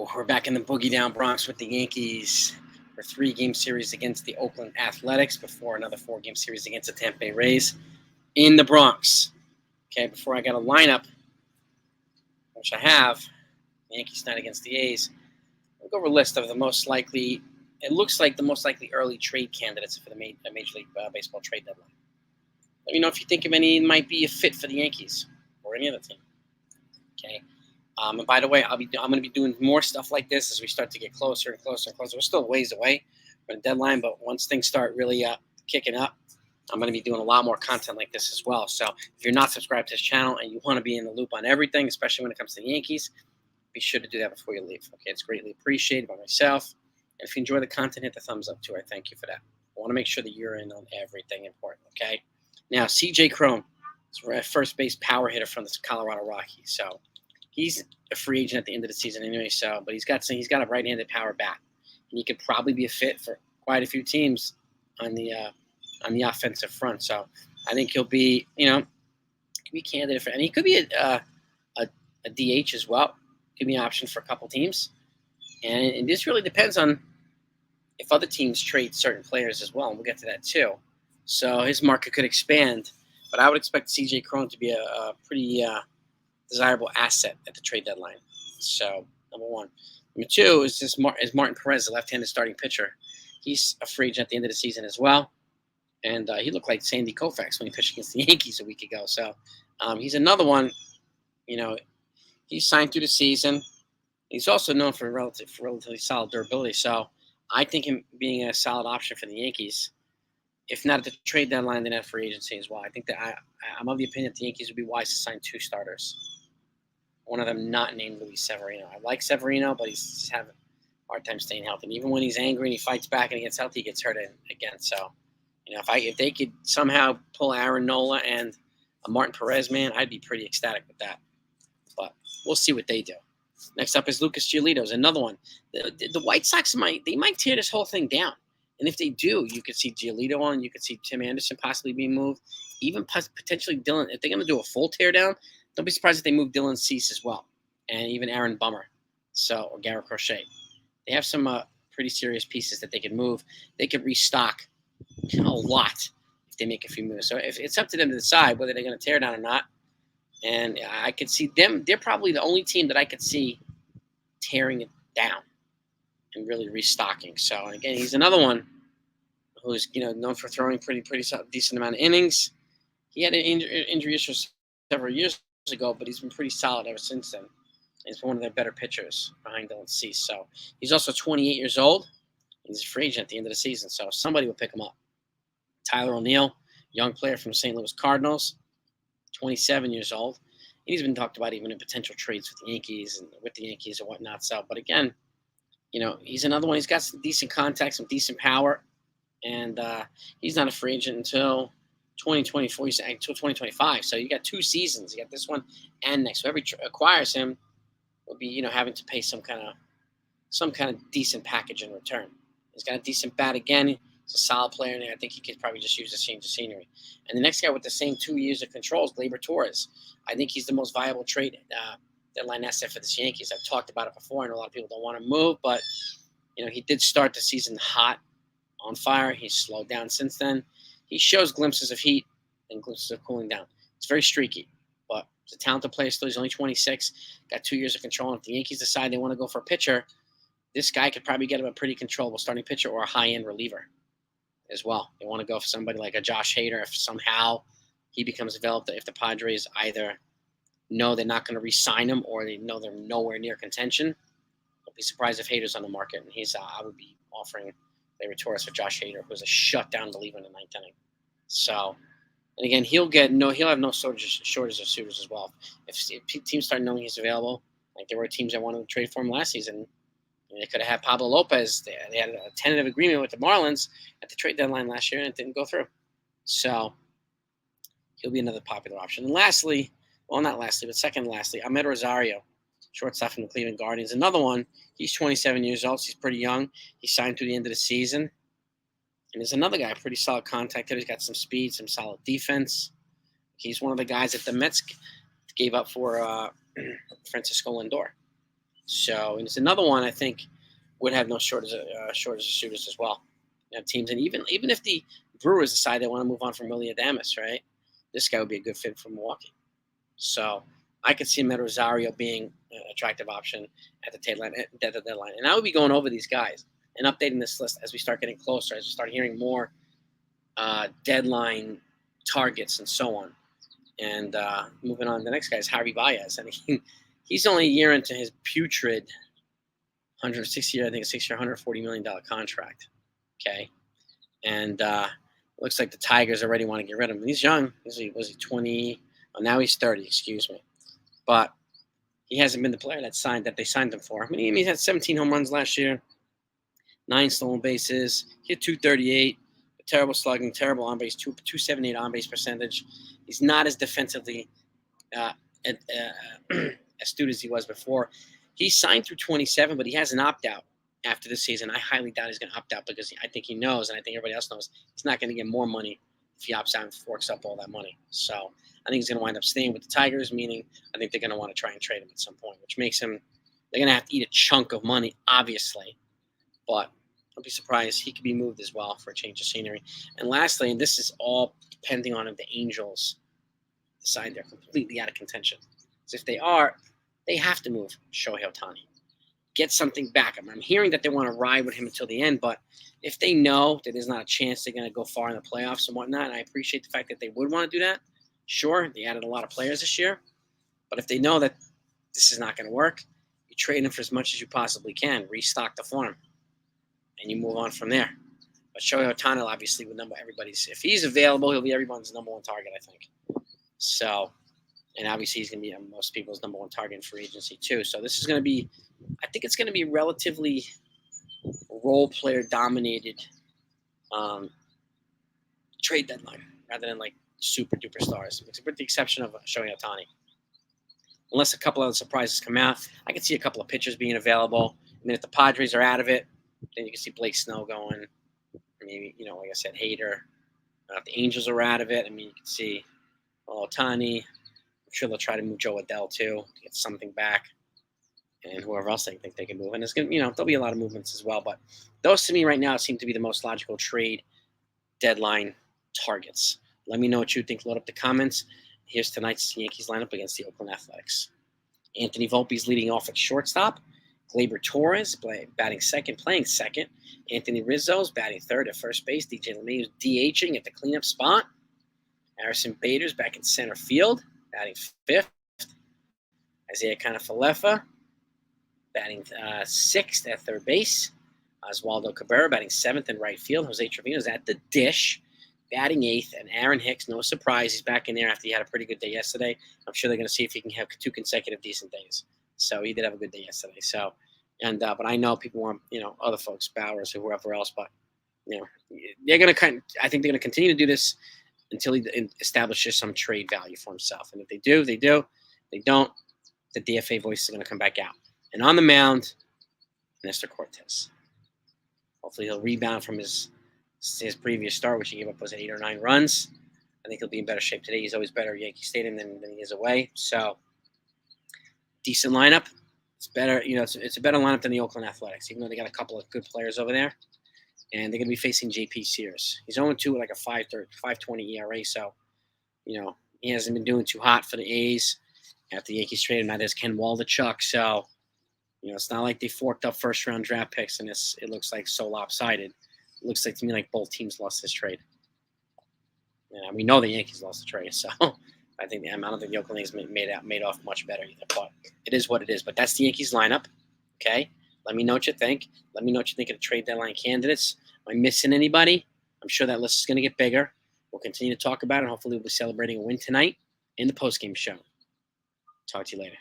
So we're back in the Boogie Down Bronx with the Yankees for 3-game series against the Oakland Athletics before another 4-game series against the Tampa Bay Rays in the Bronx. Okay, before I got a lineup, which I have, the Yankees night against the A's, I'll go over a list of the most likely, it looks like the most likely early trade candidates for the Major League Baseball trade deadline. Let me know if you think of any that might be a fit for the Yankees or any other team. Okay. And by the way, I'm going to be doing more stuff like this as we start to get closer and closer and closer. We're still a ways away from the deadline, but once things start really kicking up, I'm going to be doing a lot more content like this as well. So if you're not subscribed to this channel and you want to be in the loop on everything, especially when it comes to the Yankees, be sure to do that before you leave. Okay, it's greatly appreciated by myself. And if you enjoy the content, hit the thumbs up too. I thank you for that. I want to make sure that you're in on everything important. Okay. Now, C.J. Cron is first base power hitter from the Colorado Rockies. So he's a free agent at the end of the season anyway. So, but he's got a right-handed power bat, and he could probably be a fit for quite a few teams on the offensive front. So I think he'll be, could be a candidate for, and he could be a DH as well. Could be an option for a couple teams, and this really depends on if other teams trade certain players as well, and we'll get to that too. So his market could expand, but I would expect C.J. Cron to be a pretty desirable asset at the trade deadline. So number one. Number two is Martin Perez, the left-handed starting pitcher. He's a free agent at the end of the season as well, and he looked like Sandy Koufax when he pitched against the Yankees a week ago. So he's another one. He's signed through the season. He's also known for relatively solid durability. So I think him being a solid option for the Yankees, if not at the trade deadline, then at free agency as well. I think that I'm of the opinion that the Yankees would be wise to sign 2 starters. One of them not named Luis Severino. I like Severino, but he's just having a hard time staying healthy. And even when he's angry and he fights back and he gets healthy, he gets hurt again. So, if they could somehow pull Aaron Nola and a Martin Perez, man, I'd be pretty ecstatic with that. But we'll see what they do. Next up is Lucas Giolito's another one. The White Sox might tear this whole thing down. And if they do, you could see Giolito on. You could see Tim Anderson possibly being moved. Even potentially Dylan. If they're going to do a full teardown, don't be surprised if they move Dylan Cease as well. And even Aaron Bummer. Or Garrett Crochet. They have some pretty serious pieces that they could move. They could restock a lot if they make a few moves. So if it's up to them to decide whether they're going to tear down or not. And I could see them. They're probably the only team that I could see tearing it down and really restocking. So, and again, he's another one who's known for throwing pretty decent amount of innings. He had an injury issue several years ago, but he's been pretty solid ever since then. He's been one of their better pitchers behind Dylan Cease. So he's also 28 years old. He's a free agent at the end of the season, so somebody will pick him up. Tyler O'Neill, young player from St. Louis Cardinals, 27 years old. He's been talked about even in potential trades with the Yankees and whatnot. So, but again, he's another one. He's got some decent contacts, some decent power, and he's not a free agent until 2024. He's until 2025. So you got 2 seasons. You got this one and next. Whoever acquires him will be, having to pay some kind of decent package in return. He's got a decent bat again. He's a solid player, and I think he could probably just use the change of scenery. And the next guy with the same 2 years of control is Gleyber Torres. I think he's the most viable trade deadline asset for the Yankees. I've talked about it before, and a lot of people don't want to move, but he did start the season hot, on fire. He's slowed down since then. He shows glimpses of heat and glimpses of cooling down. It's very streaky, but he's a talented player still. He's only 26, got 2 years of control. And if the Yankees decide they want to go for a pitcher, this guy could probably get him a pretty controllable starting pitcher or a high-end reliever as well. They want to go for somebody like a Josh Hader if somehow he becomes available, if the Padres either know they're not going to re-sign him or they know they're nowhere near contention. Don't be surprised if Hader's on the market, and I would be offering Gleyber Torres for Josh Hader, who's a shutdown reliever in the 9th inning. So, and again, he'll have no shortage of suitors as well. If teams start knowing he's available, like there were teams that wanted to trade for him last season, they could have had Pablo Lopez. They had a tentative agreement with the Marlins at the trade deadline last year, and it didn't go through. So he'll be another popular option. And lastly, second lastly, Ahmed Rosario, shortstop from the Cleveland Guardians. Another one. He's 27 years old. So he's pretty young. He signed through the end of the season. And there's another guy, pretty solid contact. He's got some speed, some solid defense. He's one of the guys that the Mets gave up for Francisco Lindor. So, and it's another one I think would have no shortage of shooters as well. You have teams, and even if the Brewers decide they want to move on from Willie Adames, right? This guy would be a good fit for Milwaukee. So I could see him at Rosario being an attractive option at the deadline. And I would be going over these guys and updating this list as we start getting closer, as we start hearing more deadline targets and so on. And moving on, the next guy is Javi Baez. I mean, he's only a year into his putrid 160-year, I think, a 6-year, $140 million contract. Okay, and looks like the Tigers already want to get rid of him. He's young. Was he 20? Oh, now he's 30. Excuse me, but he hasn't been the player that they signed him for. I mean, he had 17 home runs last year, 9 stolen bases. He had 238. Terrible slugging, terrible on base, 278 on base percentage. He's not as defensively astute as he was before. He signed through 27, but he has an opt out after this season. I highly doubt he's going to opt out because I think he knows, and I think everybody else knows, he's not going to get more money if he opts out and forks up all that money. So I think he's going to wind up staying with the Tigers, meaning I think they're going to want to try and trade him at some point, which makes him, they're going to have to eat a chunk of money, obviously, but I'll be surprised he could be moved as well for a change of scenery. And lastly, and this is all depending on if the Angels decide they're completely out of contention. Because if they are, they have to move Shohei Ohtani. Get something back. I'm hearing that they want to ride with him until the end, but if they know that there's not a chance they're going to go far in the playoffs and whatnot, and I appreciate the fact that they would want to do that. Sure, they added a lot of players this year, but if they know that this is not going to work, you trade him for as much as you possibly can, restock the farm, and you move on from there. But Shohei Ohtani obviously would number everybody's. If he's available, he'll be everyone's number one target, I think. So, and obviously he's going to be most people's number one target in free agency too. So this is going to be, I think it's going to be relatively role player dominated trade deadline rather than like super duper stars, with the exception of Shohei Ohtani. Unless a couple other surprises come out, I could see a couple of pitchers being available. I mean, if the Padres are out of it, then you can see Blake Snell going. Maybe, like I said, Hader. If the Angels are out of it, I mean, you can see Ohtani. I'm sure they'll try to move Joe Adell too to get something back, and whoever else they think they can move. And it's gonna, there'll be a lot of movements as well. But those to me right now seem to be the most logical trade deadline targets. Let me know what you think. Load up the comments. Here's tonight's Yankees lineup against the Oakland Athletics. Anthony Volpe's leading off at shortstop. Gleyber Torres batting second, playing second. Anthony Rizzo's batting third at first base. DJ LeMahieu's DHing at the cleanup spot. Harrison Bader's back in center field, batting fifth. Isaiah Kiner-Falefa batting sixth at third base. Oswaldo Cabrera batting seventh in right field. Jose Trevino's at the dish, batting eighth. And Aaron Hicks, no surprise, he's back in there after he had a pretty good day yesterday. I'm sure they're going to see if he can have 2 consecutive decent days. So he did have a good day yesterday. So, but I know people want, other folks, Bauer or whoever else, but, they're going to I think they're going to continue to do this until he establishes some trade value for himself. And if they do, they do. If they don't, the DFA voice is going to come back out. And on the mound, Mr. Cortes. Hopefully he'll rebound from his previous start, which he gave up was 8 or 9 runs. I think he'll be in better shape today. He's always better at Yankee Stadium than he is away. So, decent lineup. It's better, it's a better lineup than the Oakland Athletics, even though they got a couple of good players over there. And they're going to be facing J.P. Sears. He's 0-2 with like a 5.20 ERA, so, he hasn't been doing too hot for the A's after the Yankees traded him. Now there's Ken Waldichuk, so, it's not like they forked up first-round draft picks, and it looks like so lopsided. It looks like to me like both teams lost this trade. We know the Yankees lost the trade, so I don't think the Oakland A's made off much better either. But it is what it is. But that's the Yankees lineup. Okay, let me know what you think. Let me know what you think of the trade deadline candidates. Am I missing anybody? I'm sure that list is going to get bigger. We'll continue to talk about it. Hopefully, we'll be celebrating a win tonight in the postgame show. Talk to you later.